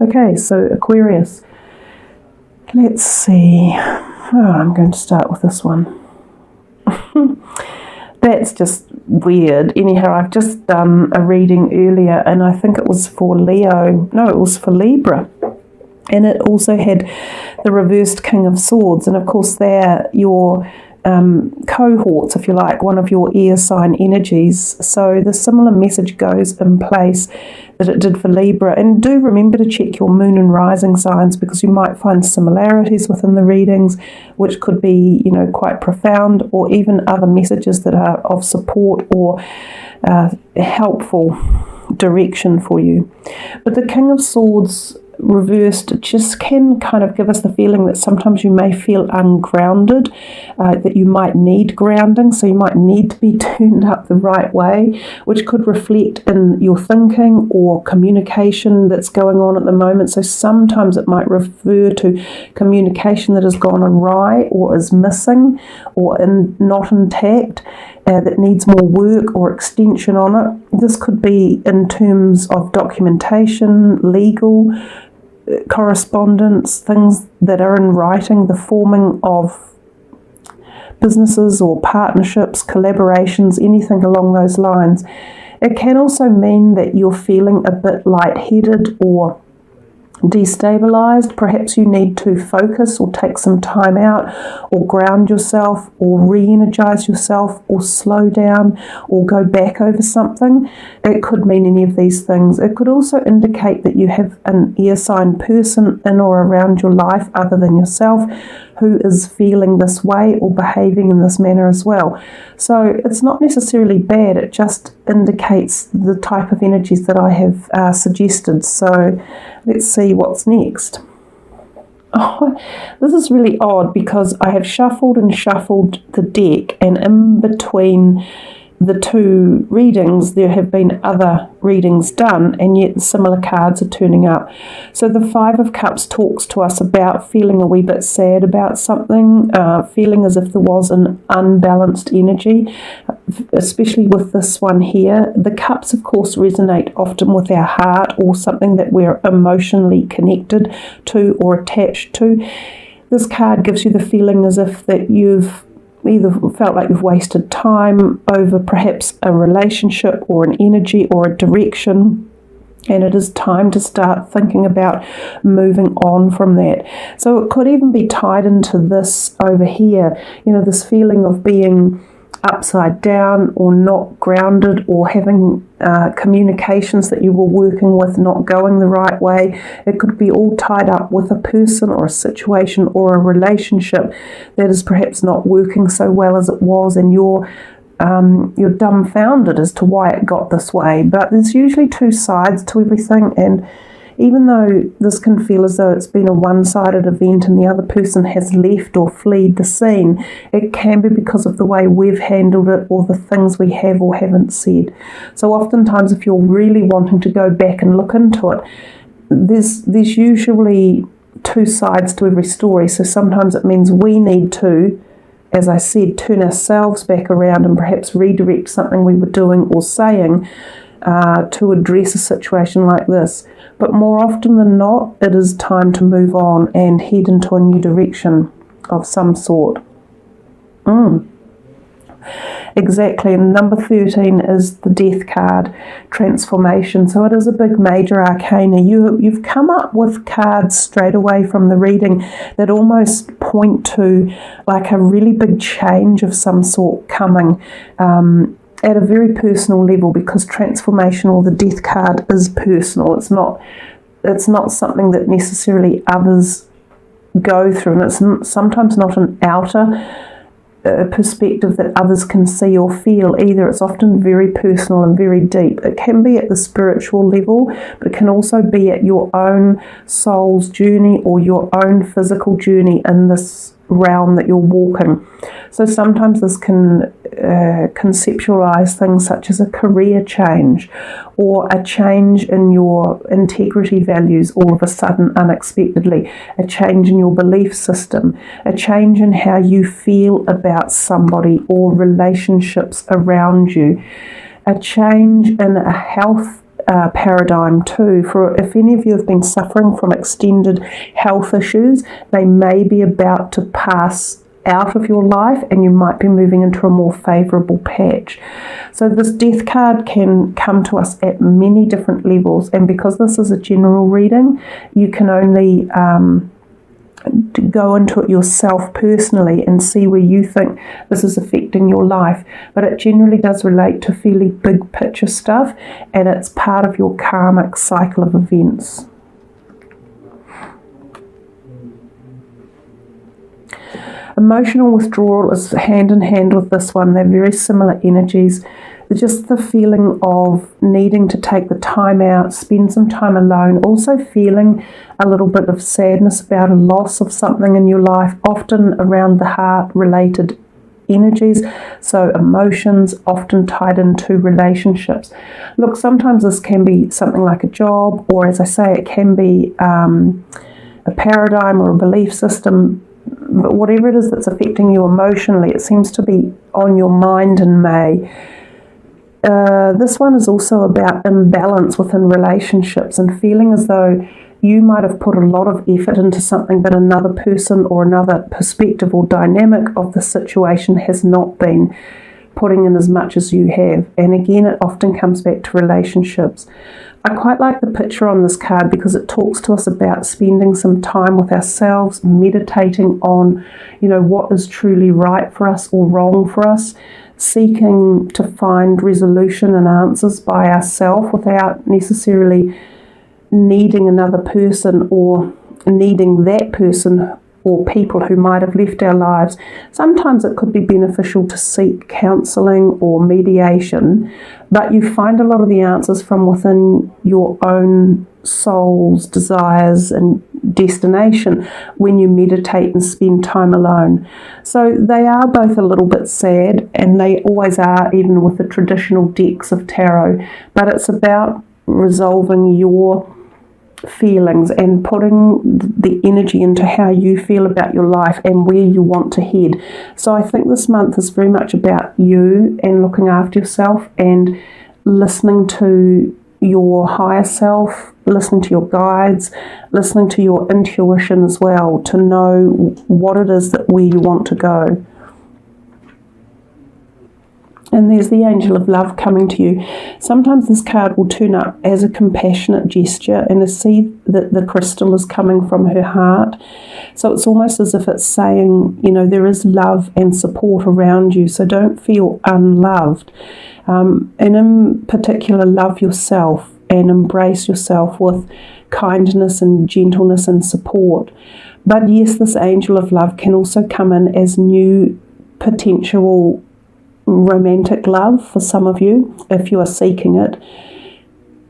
Okay, so Aquarius. Let's see. I'm going to start with this one. That's just weird. Anyhow, I've just done a reading earlier, and I think it was for Leo. No, it was for Libra. And it also had the reversed King of Swords. And of course, they're your cohorts, if you like, one of your air sign energies. So the similar message goes in place that it did for Libra. And do remember to check your moon and rising signs, because you might find similarities within the readings, which could be, quite profound, or even other messages that are of support or helpful direction for you. But the King of Swords reversed just can kind of give us the feeling that sometimes you may feel ungrounded, that you might need grounding, so you might need to be turned up the right way, which could reflect in your thinking or communication that's going on at the moment. So sometimes it might refer to communication that has gone awry or is missing or not intact, that needs more work or extension on it. This could be in terms of documentation, legal, correspondence, things that are in writing, the forming of businesses or partnerships, collaborations, anything along those lines. It can also mean that you're feeling a bit lightheaded or destabilized. Perhaps you need to focus or take some time out or ground yourself or re-energize yourself or slow down or go back over something. It could mean any of these things. It could also indicate that you have an air sign person in or around your life other than yourself who is feeling this way or behaving in this manner as well. So it's not necessarily bad, it just indicates the type of energies that I have suggested. So let's see what's next. Oh, this is really odd because I have shuffled and shuffled the deck, and in between the two readings there have been other readings done, and yet similar cards are turning up. So the Five of Cups talks to us about feeling a wee bit sad about something, feeling as if there was an unbalanced energy, especially with this one here. The cups, of course, resonate often with our heart or something that we're emotionally connected to or attached to. This card gives you the feeling as if that you've either felt like you've wasted time over perhaps a relationship or an energy or a direction, and it is time to start thinking about moving on from that. So it could even be tied into this over here, this feeling of being upside down or not grounded, or having communications that you were working with not going the right way. It could be all tied up with a person or a situation or a relationship that is perhaps not working so well as it was, and you're dumbfounded as to why it got this way. But there's usually two sides to everything, and even though this can feel as though it's been a one-sided event and the other person has left or fled the scene, it can be because of the way we've handled it or the things we have or haven't said. So oftentimes, if you're really wanting to go back and look into it, there's usually two sides to every story. So sometimes it means we need to, as I said, turn ourselves back around and perhaps redirect something we were doing or saying to address a situation like this. But more often than not, it is time to move on and head into a new direction of some sort. Exactly, and number 13 is the Death card, transformation. So it is a big major arcana. You've come up with cards straight away from the reading that almost point to like a really big change of some sort coming, at a very personal level, because transformation, or the Death card, is personal. It's not something that necessarily others go through, and it's sometimes not an outer perspective that others can see or feel either. It's often very personal and very deep. It can be at the spiritual level, but it can also be at your own soul's journey or your own physical journey in this realm that you're walking. So sometimes this can conceptualize things such as a career change or a change in your integrity values all of a sudden, unexpectedly, a change in your belief system, a change in how you feel about somebody or relationships around you, a change in a health paradigm too. For if any of you have been suffering from extended health issues, they may be about to pass out of your life and you might be moving into a more favourable patch. So this death card can come to us at many different levels, and because this is a general reading, you can only to go into it yourself personally and see where you think this is affecting your life. But it generally does relate to fairly big picture stuff, and it's part of your karmic cycle of events. Emotional withdrawal is hand in hand with this one. They're very similar energies. Just the feeling of needing to take the time out, spend some time alone, also feeling a little bit of sadness about a loss of something in your life, often around the heart-related energies, so emotions often tied into relationships. Look, sometimes this can be something like a job, or as I say, it can be a paradigm or a belief system. But whatever it is that's affecting you emotionally, it seems to be on your mind in May. This one is also about imbalance within relationships and feeling as though you might have put a lot of effort into something, but another person or another perspective or dynamic of the situation has not been putting in as much as you have. And again, it often comes back to relationships. I quite like the picture on this card because it talks to us about spending some time with ourselves, meditating on, what is truly right for us or wrong for us, seeking to find resolution and answers by ourselves without necessarily needing another person or needing that person or people who might have left our lives. Sometimes it could be beneficial to seek counselling or mediation, but you find a lot of the answers from within your own soul's desires and destination when you meditate and spend time alone. So they are both a little bit sad, and they always are, even with the traditional decks of tarot, but it's about resolving your feelings and putting the energy into how you feel about your life and where you want to head. So I think this month is very much about you and looking after yourself and listening to your higher self, listening to your guides, listening to your intuition as well, to know what it is that where you want to go. And there's the angel of love coming to you. Sometimes this card will turn up as a compassionate gesture, and to see that the crystal is coming from her heart. So it's almost as if it's saying, there is love and support around you, so don't feel unloved. And in particular, love yourself and embrace yourself with kindness and gentleness and support. But yes, this angel of love can also come in as new potential romantic love for some of you, if you are seeking it.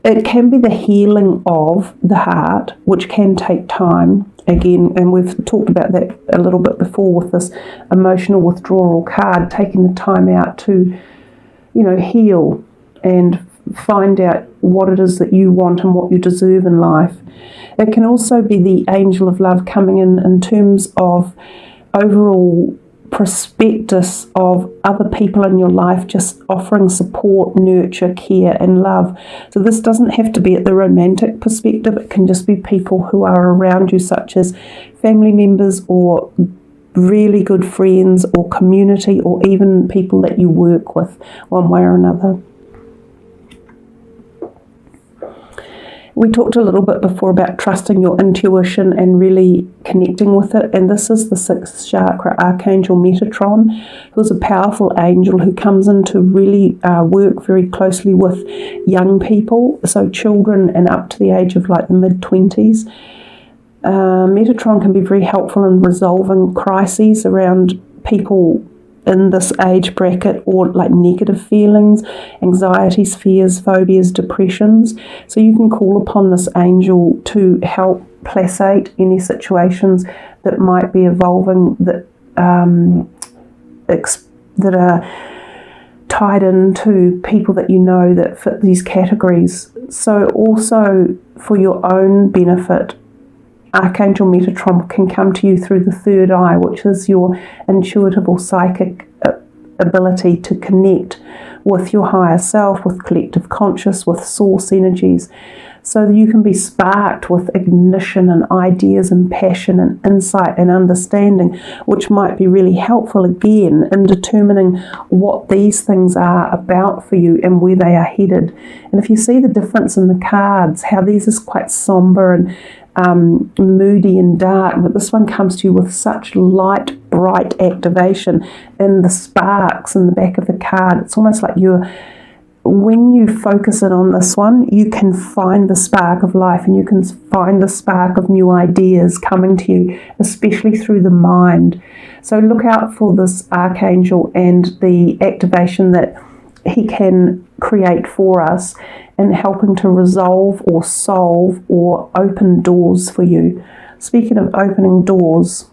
It can be the healing of the heart, which can take time. Again, and we've talked about that a little bit before with this emotional withdrawal card, taking the time out to, heal and find out what it is that you want and what you deserve in life. It can also be the angel of love coming in terms of overall prospectus of other people in your life, just offering support, nurture, care and love. So this doesn't have to be at the romantic perspective. It can just be people who are around you, such as family members or really good friends or community, or even people that you work with one way or another. We talked a little bit before about trusting your intuition and really connecting with it, and this is the 6th chakra archangel Metatron, who's a powerful angel who comes in to really work very closely with young people, so children and up to the age of like the mid-20s. Metatron can be very helpful in resolving crises around people in this age bracket, or like negative feelings, anxieties, fears, phobias, depressions. So you can call upon this angel to help placate any situations that might be evolving that are tied into people that you know that fit these categories. So also for your own benefit, Archangel Metatron can come to you through the third eye, which is your intuitive or psychic ability to connect with your higher self, with collective conscious, with source energies, so that you can be sparked with ignition and ideas and passion and insight and understanding, which might be really helpful again in determining what these things are about for you and where they are headed. And if you see the difference in the cards, how these is quite somber and moody and dark, but this one comes to you with such light, bright activation, and the sparks in the back of the card. It's almost like when you focus in on this one, you can find the spark of life, and you can find the spark of new ideas coming to you, especially through the mind. So look out for this archangel and the activation that he can create for us in helping to resolve or solve or open doors for you. Speaking of opening doors,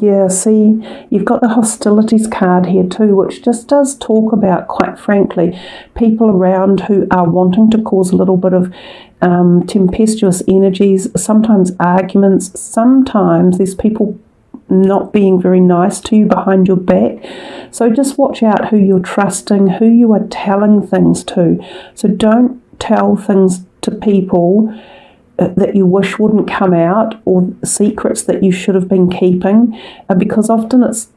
yeah, see, you've got the hostilities card here too, which just does talk about, quite frankly, people around who are wanting to cause a little bit of tempestuous energies, sometimes arguments, sometimes there's people not being very nice to you behind your back. So just watch out who you're trusting, who you are telling things to. So don't tell things to people that you wish wouldn't come out, or secrets that you should have been keeping, because often it's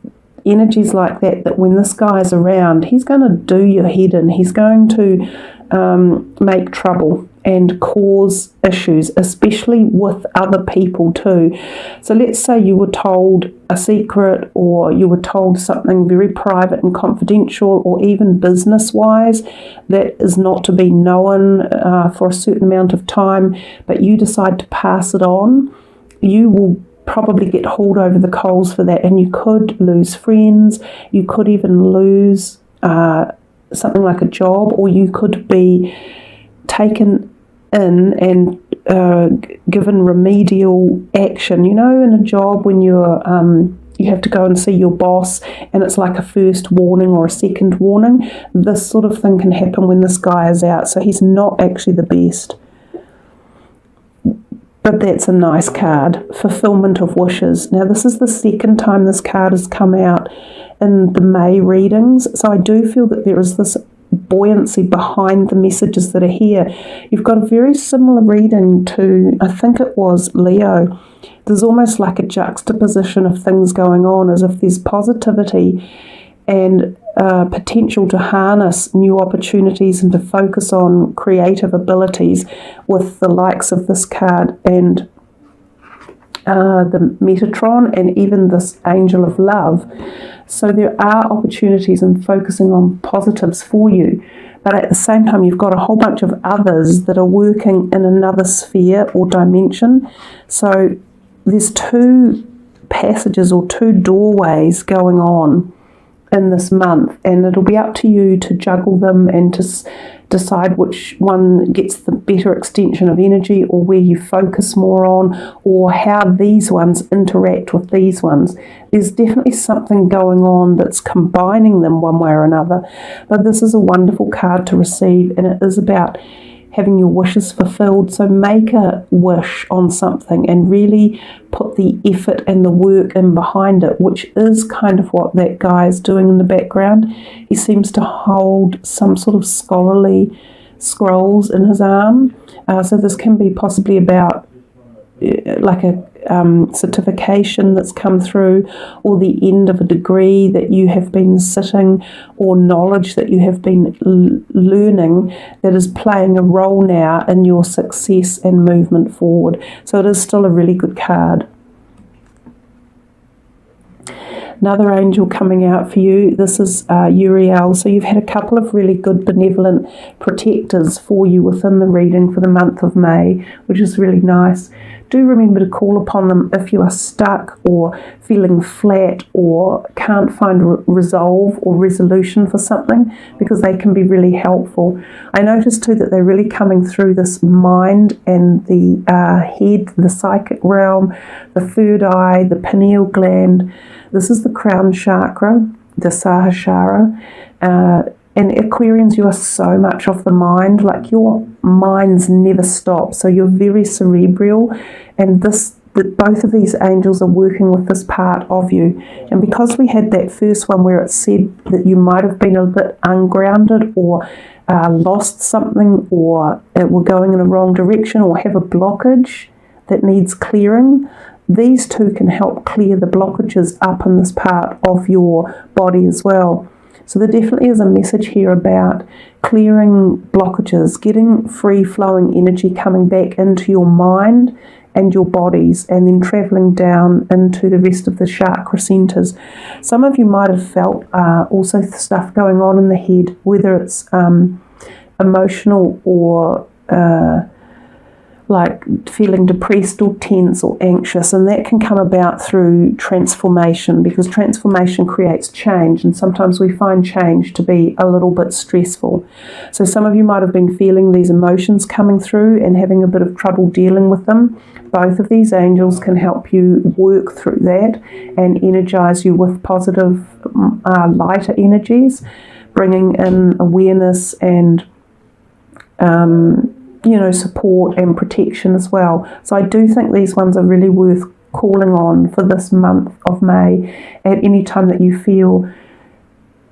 energies like that when this guy is around, he's going to do your head in. He's going to make trouble and cause issues, especially with other people too. So let's say you were told a secret, or you were told something very private and confidential, or even business-wise that is not to be known for a certain amount of time, but you decide to pass it on. You will probably get hauled over the coals for that, and you could lose friends, you could even lose something like a job, or you could be taken in and given remedial action. You know, in a job when you're you have to go and see your boss, and it's like a first warning or a second warning. This sort of thing can happen when this guy is out, so he's not actually the best. But that's a nice card, fulfillment of wishes. Now this is the second time this card has come out in the May readings, so I do feel that there is this buoyancy behind the messages that are here. You've got a very similar reading to, I think it was Leo. There's almost like a juxtaposition of things going on, as if there's positivity and potential to harness new opportunities and to focus on creative abilities with the likes of this card and the Metatron and even this Angel of Love. So there are opportunities in focusing on positives for you, but at the same time you've got a whole bunch of others that are working in another sphere or dimension. So there's two passages or two doorways going on in this month, and it'll be up to you to juggle them and to decide which one gets the better extension of energy, or where you focus more on, or how these ones interact with these ones. There's definitely something going on that's combining them one way or another, but this is a wonderful card to receive, and it is about having your wishes fulfilled. So make a wish on something and really put the effort and the work in behind it, which is kind of what that guy is doing in the background. He seems to hold some sort of scholarly scrolls in his arm. So this can be possibly about like a certification that's come through, or the end of a degree that you have been sitting, or knowledge that you have been learning that is playing a role now in your success and movement forward. So it is still a really good card. Another angel coming out for you, this is Uriel. So you've had a couple of really good benevolent protectors for you within the reading for the month of May, which is really nice. Do remember to call upon them if you are stuck or feeling flat or can't find resolve or resolution for something, because they can be really helpful. I noticed too that they're really coming through this mind and the head, the psychic realm, the third eye, the pineal gland. This is the crown chakra, the Sahasrara. And Aquarians, you are so much of the mind, like your minds never stop. So you're very cerebral, and this both of these angels are working with this part of you. And because we had that first one where it said that you might have been a bit ungrounded or lost something, or were going in a wrong direction, or have a blockage that needs clearing, these two can help clear the blockages up in this part of your body as well. So there definitely is a message here about clearing blockages, getting free-flowing energy coming back into your mind and your bodies, and then travelling down into the rest of the chakra centres. Some of you might have felt also stuff going on in the head, whether it's emotional or like feeling depressed or tense or anxious, and that can come about through transformation, because transformation creates change, and sometimes we find change to be a little bit stressful. So some of you might have been feeling these emotions coming through and having a bit of trouble dealing with them. Both of these angels can help you work through that and energize you with positive, lighter energies, bringing in awareness and support and protection as well. So I do think these ones are really worth calling on for this month of May at any time that you feel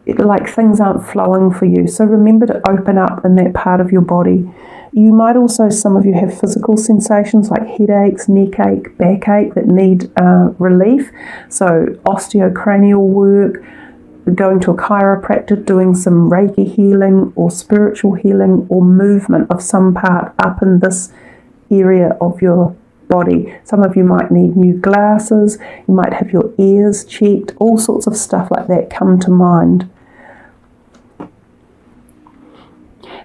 like things aren't flowing for you. So remember to open up in that part of your body. You might also, some of you have physical sensations like headaches, neck ache, backache that need relief. So osteocranial work, going to a chiropractor, doing some Reiki healing or spiritual healing, or movement of some part up in this area of your body. Some of you might need new glasses, you might have your ears checked, all sorts of stuff like that come to mind.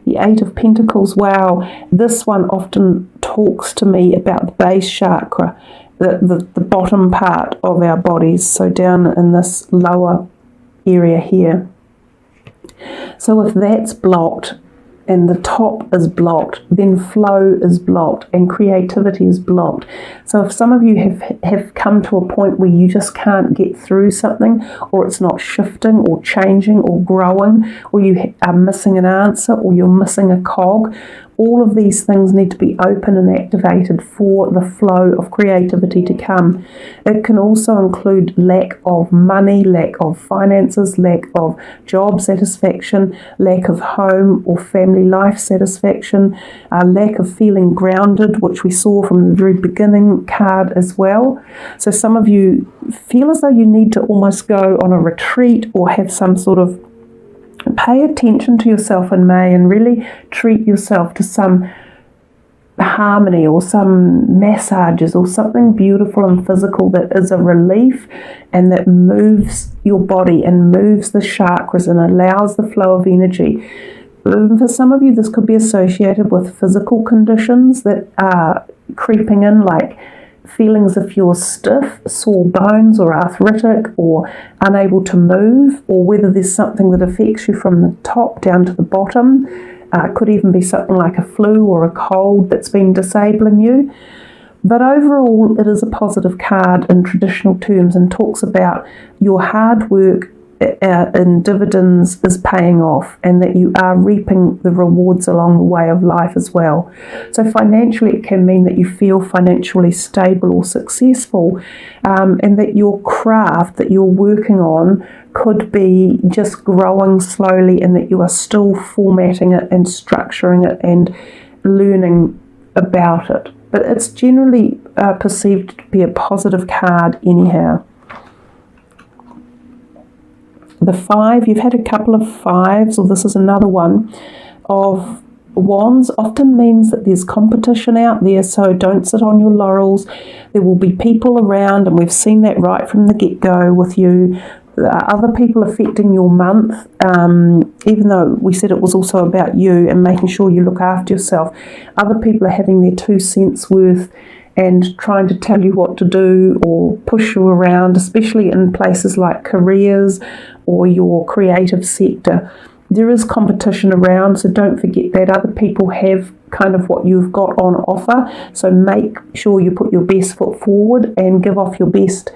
The Eight of Pentacles, wow, this one often talks to me about the base chakra, the bottom part of our bodies, so down in this lower area here. So if that's blocked and the top is blocked, then flow is blocked and creativity is blocked. So if some of you have come to a point where you just can't get through something, or it's not shifting or changing or growing, or you are missing an answer, or you're missing a cog, all of these things need to be open and activated for the flow of creativity to come. It can also include lack of money, lack of finances, lack of job satisfaction, lack of home or family life satisfaction, lack of feeling grounded, which we saw from the very beginning card as well. So some of you feel as though you need to almost go on a retreat or have some sort of pay attention to yourself in May and really treat yourself to some harmony or some massages or something beautiful and physical that is a relief and that moves your body and moves the chakras and allows the flow of energy. For some of you, this could be associated with physical conditions that are creeping in, like feeling as if you're stiff, sore bones, or arthritic, or unable to move, or whether there's something that affects you from the top down to the bottom. Could even be something like a flu or a cold that's been disabling you. But overall, it is a positive card in traditional terms and talks about your hard work in dividends is paying off, and that you are reaping the rewards along the way of life as well. So financially, it can mean that you feel financially stable or successful, and that your craft that you're working on could be just growing slowly, and that you are still formatting it and structuring it and learning about it. But it's generally perceived to be a positive card anyhow. The 5, you've had a couple of 5s, or this is another one, of Wands often means that there's competition out there, so don't sit on your laurels. There will be people around, and we've seen that right from the get-go with you. Other people affecting your month, even though we said it was also about you and making sure you look after yourself. Other people are having their 2 cents worth and trying to tell you what to do or push you around, especially in places like careers or your creative sector. There is competition around, so don't forget that other people have kind of what you've got on offer. So make sure you put your best foot forward and give off your best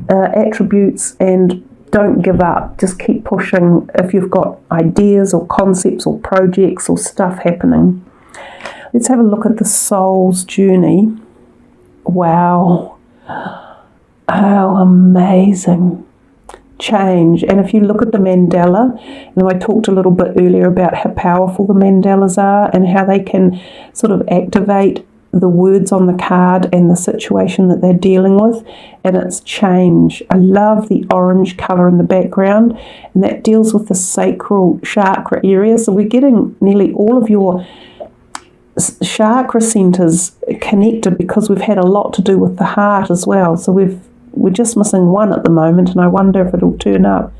attributes, and don't give up. Just keep pushing if you've got ideas or concepts or projects or stuff happening. Let's have a look at the soul's journey. Wow. Oh, amazing. Change. And if you look at the mandala, and I talked a little bit earlier about how powerful the mandalas are and how they can sort of activate the words on the card and the situation that they're dealing with, and it's change. I love the orange colour in the background, and that deals with the sacral chakra area. So we're getting nearly all of your chakra centres connected, because we've had a lot to do with the heart as well. So we're just missing one at the moment, and I wonder if it'll turn up.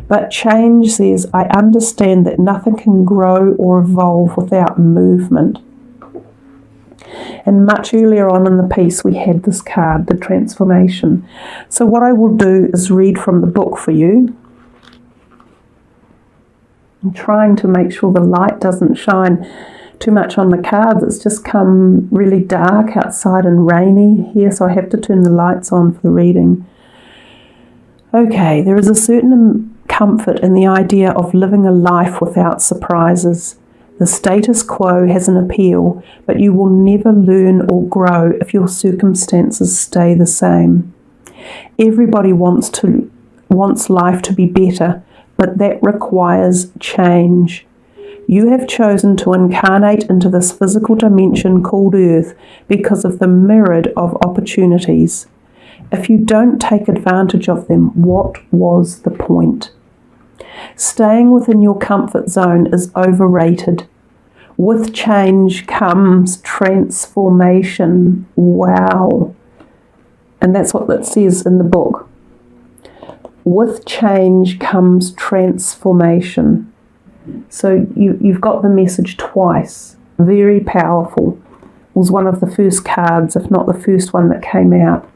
But change says, I understand that nothing can grow or evolve without movement. And much earlier on in the piece we had this card, the transformation. So what I will do is read from the book for you. I'm trying to make sure the light doesn't shine too much on the cards. It's just come really dark outside and rainy here, so I have to turn the lights on for the reading. Okay, there is a certain comfort in the idea of living a life without surprises. The status quo has an appeal, but you will never learn or grow if your circumstances stay the same. Everybody wants life to be better, but that requires change. You have chosen to incarnate into this physical dimension called Earth because of the myriad of opportunities. If you don't take advantage of them, what was the point? Staying within your comfort zone is overrated. With change comes transformation. Wow. And that's what it says in the book. With change comes transformation. So you've got the message twice. Very powerful. It was one of the first cards, if not the first one that came out.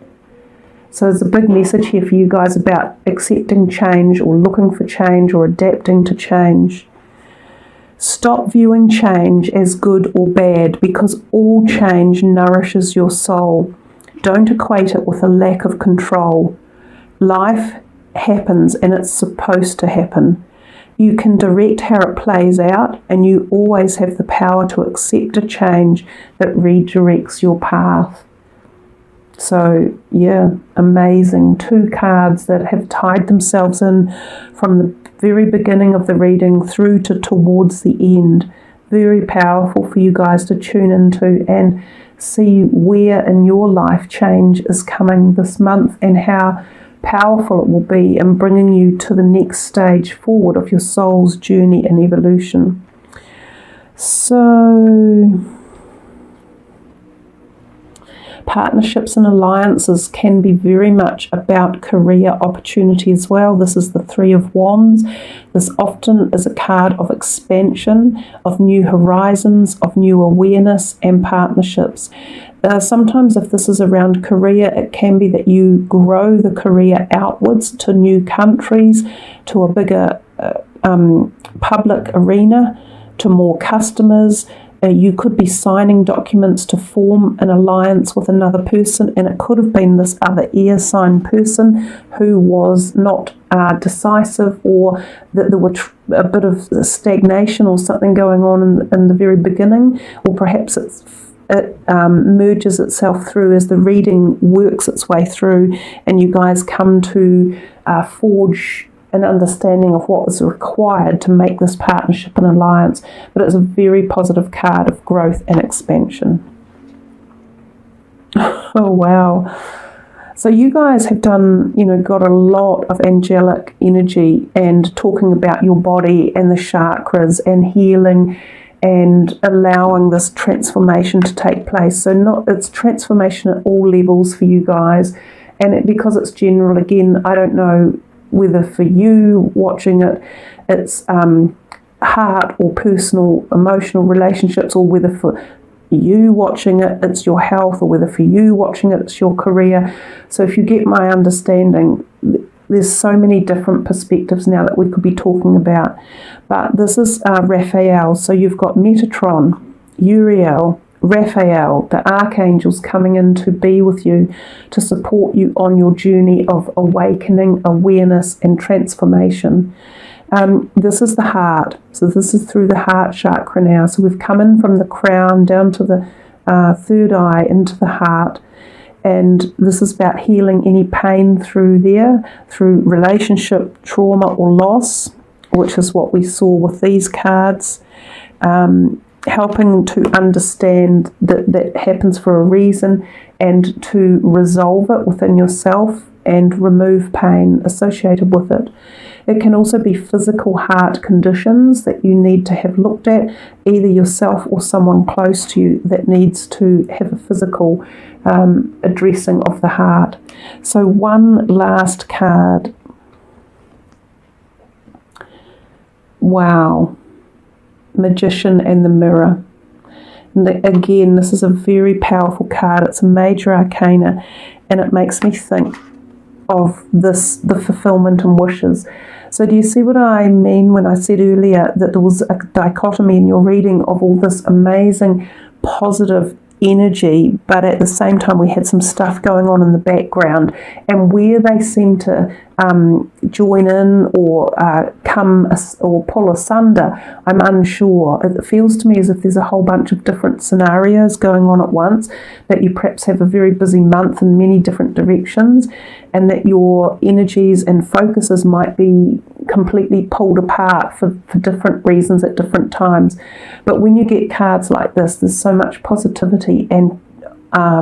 So there's a big message here for you guys about accepting change, or looking for change, or adapting to change. Stop viewing change as good or bad, because all change nourishes your soul. Don't equate it with a lack of control. Life happens, and it's supposed to happen. You can direct how it plays out, and you always have the power to accept a change that redirects your path. So, yeah, amazing. 2 cards that have tied themselves in from the very beginning of the reading through to towards the end. Very powerful for you guys to tune into and see where in your life change is coming this month, and how powerful it will be in bringing you to the next stage forward of your soul's journey and evolution. So, partnerships and alliances can be very much about career opportunity as well. This is the 3 of Wands. This often is a card of expansion, of new horizons, of new awareness and partnerships. Sometimes if this is around career, it can be that you grow the career outwards to new countries, to a bigger public arena, to more customers. You could be signing documents to form an alliance with another person, and it could have been this other air sign person who was not decisive, or that there were a bit of stagnation or something going on in the very beginning, or perhaps it merges itself through as the reading works its way through, and you guys come to forge an understanding of what is required to make this partnership and alliance. But it's a very positive card of growth and expansion. Oh, wow. So you guys have done, got a lot of angelic energy and talking about your body and the chakras and healing and allowing this transformation to take place. So it's transformation at all levels for you guys. And because it's general, again, I don't know whether for you watching it, it's heart or personal, emotional relationships, or whether for you watching it, it's your health, or whether for you watching it, it's your career. So if you get my understanding, there's so many different perspectives now that we could be talking about. But this is Raphael. So you've got Metatron, Uriel, Raphael, the archangels coming in to be with you, to support you on your journey of awakening, awareness and transformation. This is the heart. So this is through the heart chakra now. So we've come in from the crown down to the third eye into the heart. And this is about healing any pain through relationship trauma or loss, which is what we saw with these cards. Helping to understand that happens for a reason and to resolve it within yourself and remove pain associated with it. It can also be physical heart conditions that you need to have looked at, either yourself or someone close to you that needs to have a physical addressing of the heart. So one last card. Wow. Magician and the Mirror. And again, this is a very powerful card. It's a major arcana, and it makes me think of the fulfillment and wishes. So do you see what I mean when I said earlier that there was a dichotomy in your reading of all this amazing positive energy, but at the same time we had some stuff going on in the background, and where they seem to join in or come or pull asunder, I'm unsure. It feels to me as if there's a whole bunch of different scenarios going on at once, that you perhaps have a very busy month in many different directions, and that your energies and focuses might be completely pulled apart for different reasons at different times. But when you get cards like this, there's so much positivity and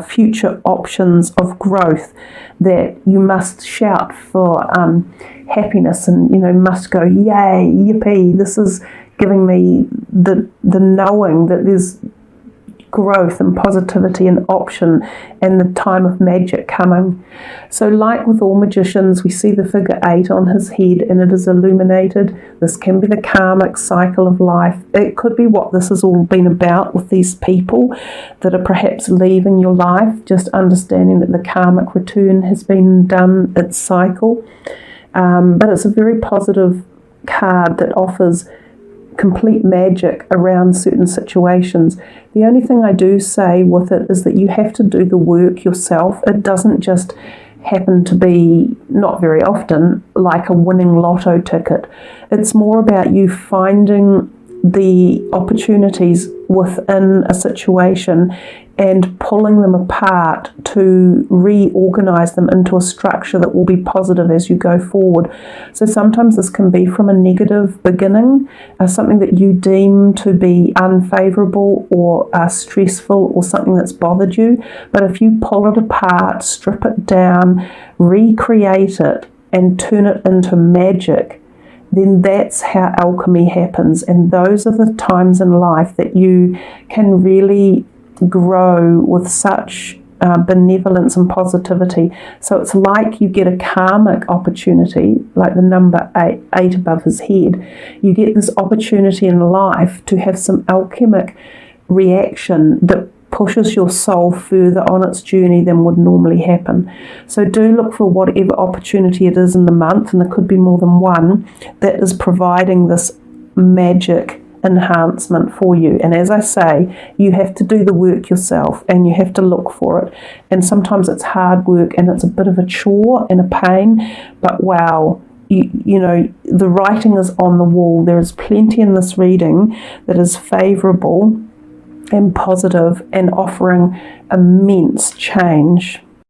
future options of growth that you must shout for happiness, and must go, yay, yippee, this is giving me the knowing that there's growth and positivity and option and the time of magic coming. So like with all magicians, we see the figure 8 on his head and it is illuminated. This can be the karmic cycle of life. It could be what this has all been about with these people that are perhaps leaving your life, just understanding that the karmic return has been done, its cycle. But it's a very positive card that offers complete magic around certain situations. The only thing I do say with it is that you have to do the work yourself. It doesn't just happen to be, not very often, like a winning lotto ticket. It's more about you finding the opportunities within a situation and pulling them apart to reorganize them into a structure that will be positive as you go forward. So sometimes this can be from a negative beginning, something that you deem to be unfavorable or stressful or something that's bothered you. But if you pull it apart, strip it down, recreate it and turn it into magic, then that's how alchemy happens. And those are the times in life that you can really grow with such benevolence and positivity. So it's like you get a karmic opportunity, like the number 8 above his head. You get this opportunity in life to have some alchemic reaction that pushes your soul further on its journey than would normally happen. So do look for whatever opportunity it is in the month, and there could be more than one, that is providing this magic enhancement for you. And as I say, you have to do the work yourself and you have to look for it. And sometimes it's hard work and it's a bit of a chore and a pain, but wow, you know, the writing is on the wall. There is plenty in this reading that is favourable and positive and offering immense change.